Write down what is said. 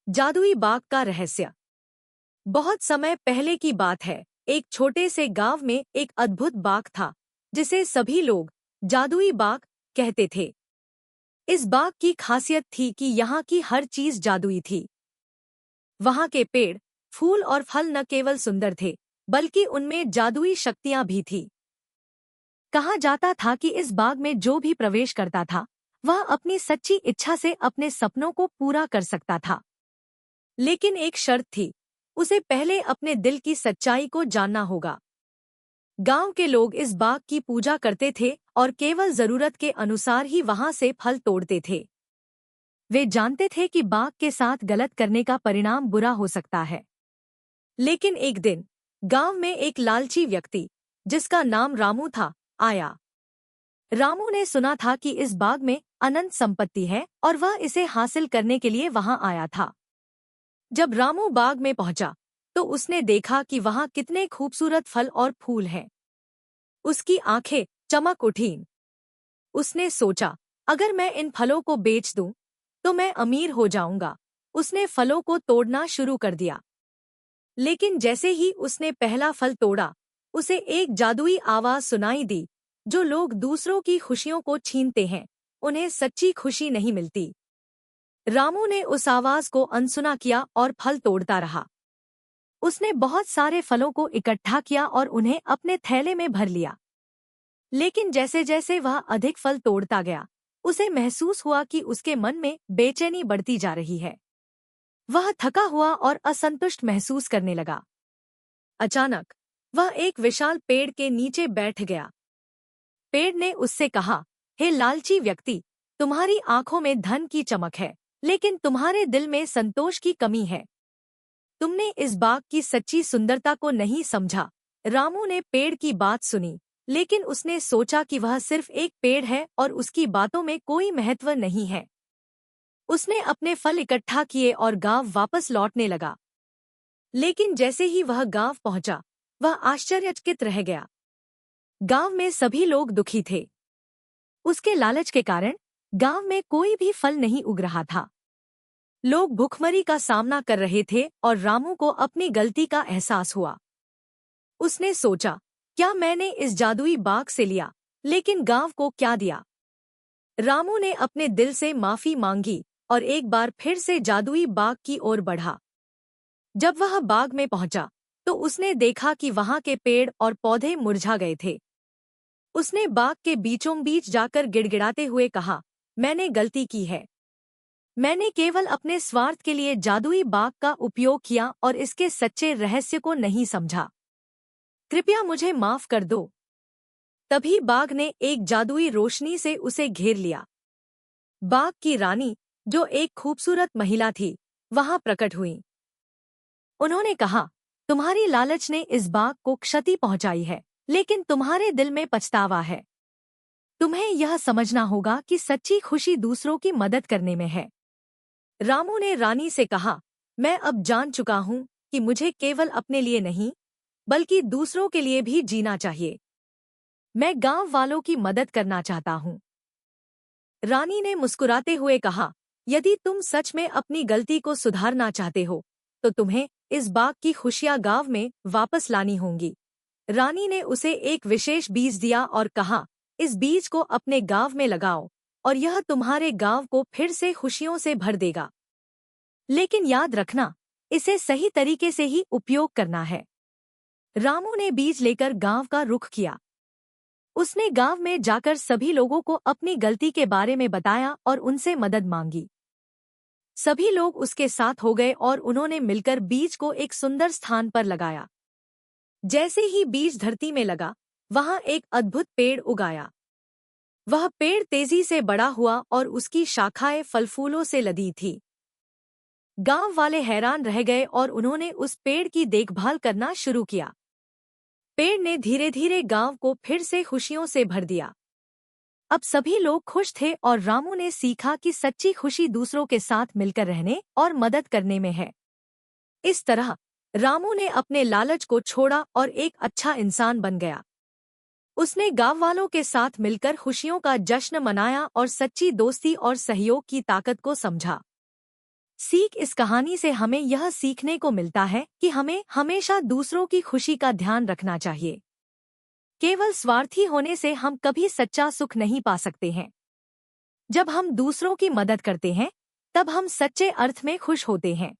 जादुई बाग का रहस्य। बहुत समय पहले की बात है। एक छोटे से गांव में एक अद्भुत बाग था जिसे सभी लोग जादुई बाग कहते थे। इस बाग की खासियत थी कि यहाँ की हर चीज जादुई थी। वहाँ के पेड़, फूल और फल न केवल सुंदर थे बल्कि उनमें जादुई शक्तियां भी थी। कहा जाता था कि इस बाग में जो भी प्रवेश करता था वह अपनी सच्ची इच्छा से अपने सपनों को पूरा कर सकता था। लेकिन एक शर्त थी, उसे पहले अपने दिल की सच्चाई को जानना होगा। गांव के लोग इस बाग की पूजा करते थे और केवल जरूरत के अनुसार ही वहां से फल तोड़ते थे। वे जानते थे कि बाग के साथ गलत करने का परिणाम बुरा हो सकता है। लेकिन एक दिन गांव में एक लालची व्यक्ति, जिसका नाम रामू था, आया। रामू ने सुना था कि इस बाग में अनंत संपत्ति है और वह इसे हासिल करने के लिए वहां आया था। जब रामू बाग में पहुंचा तो उसने देखा कि वहां कितने खूबसूरत फल और फूल हैं। उसकी आंखें चमक उठीं। उसने सोचा, अगर मैं इन फलों को बेच दूं तो मैं अमीर हो जाऊंगा। उसने फलों को तोड़ना शुरू कर दिया। लेकिन जैसे ही उसने पहला फल तोड़ा, उसे एक जादुई आवाज सुनाई दी, जो लोग दूसरों की खुशियों को छीनते हैं, उन्हें सच्ची खुशी नहीं मिलती। रामू ने उस आवाज को अनसुना किया और फल तोड़ता रहा। उसने बहुत सारे फलों को इकट्ठा किया और उन्हें अपने थैले में भर लिया। लेकिन जैसे जैसे वह अधिक फल तोड़ता गया, उसे महसूस हुआ कि उसके मन में बेचैनी बढ़ती जा रही है। वह थका हुआ और असंतुष्ट महसूस करने लगा। अचानक वह एक विशाल पेड़ के नीचे बैठ गया। पेड़ ने उससे कहा, हे लालची व्यक्ति, तुम्हारी आंखों में धन की चमक है, लेकिन तुम्हारे दिल में संतोष की कमी है। तुमने इस बाग की सच्ची सुंदरता को नहीं समझा। रामू ने पेड़ की बात सुनी, लेकिन उसने सोचा कि वह सिर्फ एक पेड़ है और उसकी बातों में कोई महत्व नहीं है। उसने अपने फल इकट्ठा किए और गांव वापस लौटने लगा। लेकिन जैसे ही वह गांव पहुंचा, वह आश्चर्यचकित रह गया। गांव में सभी लोग दुखी थे। उसके लालच के कारण गांव में कोई भी फल नहीं उग रहा था। लोग भूखमरी का सामना कर रहे थे और रामू को अपनी गलती का एहसास हुआ। उसने सोचा, क्या मैंने इस जादुई बाग से लिया, लेकिन गांव को क्या दिया? रामू ने अपने दिल से माफी मांगी और एक बार फिर से जादुई बाग की ओर बढ़ा। जब वह बाग में पहुंचा तो उसने देखा कि वहां के पेड़ और पौधे मुरझा गए थे। उसने बाग के बीचों बीच जाकर गिड़गिड़ाते हुए कहा, मैंने गलती की है। मैंने केवल अपने स्वार्थ के लिए जादुई बाग का उपयोग किया और इसके सच्चे रहस्य को नहीं समझा। कृपया मुझे माफ कर दो। तभी बाग ने एक जादुई रोशनी से उसे घेर लिया। बाग की रानी, जो एक खूबसूरत महिला थी, वहां प्रकट हुई। उन्होंने कहा, तुम्हारी लालच ने इस बाग को क्षति पहुंचाई है, लेकिन तुम्हारे दिल में पछतावा है। तुम्हें यह समझना होगा कि सच्ची खुशी दूसरों की मदद करने में है। रामू ने रानी से कहा, मैं अब जान चुका हूं कि मुझे केवल अपने लिए नहीं बल्कि दूसरों के लिए भी जीना चाहिए। मैं गांव वालों की मदद करना चाहता हूं। रानी ने मुस्कुराते हुए कहा, यदि तुम सच में अपनी गलती को सुधारना चाहते हो तो तुम्हें इस बाग की खुशियां गांव में वापस लानी होंगी। रानी ने उसे एक विशेष बीज दिया और कहा, इस बीज को अपने गांव में लगाओ और यह तुम्हारे गांव को फिर से खुशियों से भर देगा। लेकिन याद रखना, इसे सही तरीके से ही उपयोग करना है। रामू ने बीज लेकर गांव का रुख किया। उसने गांव में जाकर सभी लोगों को अपनी गलती के बारे में बताया और उनसे मदद मांगी। सभी लोग उसके साथ हो गए और उन्होंने मिलकर बीज को एक सुंदर स्थान पर लगाया। जैसे ही बीज धरती में लगा, वहां एक अद्भुत पेड़ उगाया। वह पेड़ तेजी से बड़ा हुआ और उसकी शाखाएं फल फूलों से लदी थी। गांव वाले हैरान रह गए और उन्होंने उस पेड़ की देखभाल करना शुरू किया। पेड़ ने धीरे धीरे गांव को फिर से खुशियों से भर दिया। अब सभी लोग खुश थे और रामू ने सीखा कि सच्ची खुशी दूसरों के साथ मिलकर रहने और मदद करने में है। इस तरह रामू ने अपने लालच को छोड़ा और एक अच्छा इंसान बन गया। उसने गांव वालों के साथ मिलकर खुशियों का जश्न मनाया और सच्ची दोस्ती और सहयोग की ताकत को समझा। सीख इस कहानी से हमें यह सीखने को मिलता है कि हमें हमेशा दूसरों की खुशी का ध्यान रखना चाहिए। केवल स्वार्थी होने से हम कभी सच्चा सुख नहीं पा सकते हैं। जब हम दूसरों की मदद करते हैं, तब हम सच्चे अर्थ में खुश होते हैं।